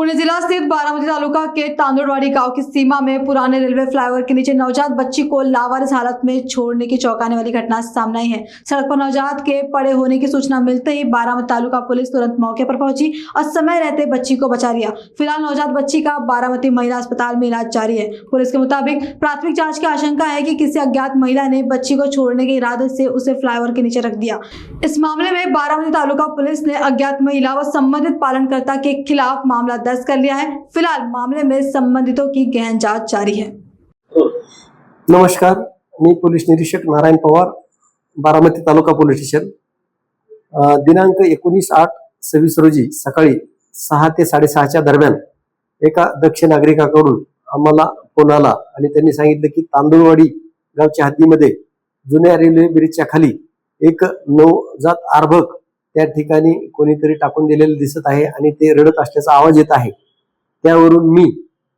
पुणे जिला स्थित बारामती तालुका के तांदुड़वाड़ी गांव की सीमा में पुराने रेलवे फ्लाईओवर के नीचे नवजात बच्ची को लावारिस हालत में छोड़ने की चौंकाने वाली घटना सामने आई है। सड़क पर नवजात के पड़े होने की सूचना मिलते ही बारामती तालुका पुलिस तुरंत मौके पर पहुंची और समय रहते बच्ची को बचा लिया। फिलहाल नवजात बच्ची का बारामती महिला अस्पताल में इलाज जारी है। पुलिस के मुताबिक प्राथमिक जाँच की आशंका है कि किसी अज्ञात महिला ने बच्ची को छोड़ने के इरादे से उसे फ्लाईओवर के नीचे रख दिया। इस मामले में बारामती तालुका पुलिस ने अज्ञात महिला व संबंधित पालनकर्ता के खिलाफ मामला दर्ज कर लिया है। फिलहाल मामले में संबंधितों की गहन जांच जारी है। नमस्कार, मी पोलीस निरीक्षक नारायण पवार, बारामती तालुका पोलीस स्टेशन। दिनांक 19/8/26 रोजी सकाळी 6 ते 6:30च्या दरम्यान एका दक्ष नागरिकाकडून आम्हाला फोन आला आणि त्यांनी सांगितलं की तांदुळवाडी गावच्या हद्दीमध्ये जुन्या रेल्वे ब्रिजच्या खाली एक नवजात अर्भक त्या ठिकाणी कोणीतरी टाकून दिलेलं दिसत आहे आणि ते रडत असल्याचा आवाज येत आहे। त्यावरून मी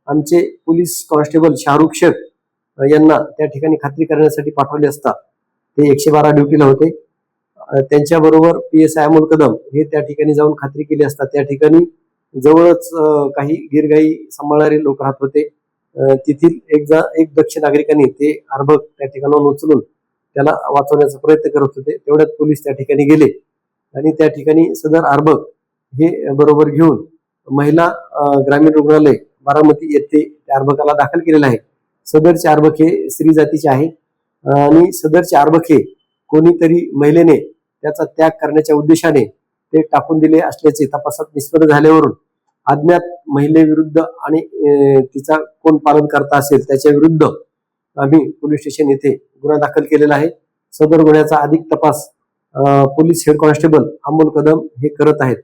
आमचे पोलीस कॉन्स्टेबल शाहरुख शेख यांना त्या ठिकाणी खात्री करण्यासाठी पाठवले असता ते 112 ड्युटीला होते। त्यांच्याबरोबर PSI अमोल कदम हे त्या ठिकाणी जाऊन खात्री केली असता त्या ठिकाणी जवळच काही गिरगाई सांभाळणारे लोक राहत होते। तेथील एक दक्ष नागरिकांनी ते अर्भक त्या ठिकाणाहून उचलून त्याला वाचवण्याचा प्रयत्न करत होते। तेवढ्यात पोलीस त्या ठिकाणी गेले आणि त्या ठिकाणी सदर अर्भक हे बरोबर घेऊन महिला ग्रामीण रुग्णालय बारामती येथे त्या अर्भकाला दाखल केलेला आहे। सदरचे अर्भक हे स्त्री जातीचे आहे आणि सदरचे अर्भक हे कोणीतरी महिलेने त्याचा त्याग करण्याच्या उद्देशाने ते टाकून दिले असल्याचे तपासात निष्पन्न झाल्यावरून अज्ञात महिलेविरुद्ध आणि तिचा कोण पालन करता असेल त्याच्या विरुद्ध आम्ही पोलीस स्टेशन येथे गुन्हा दाखल केलेला आहे। सदर गुन्ह्याचा अधिक तपास police head constable Amol Kadam हे करत आहेत।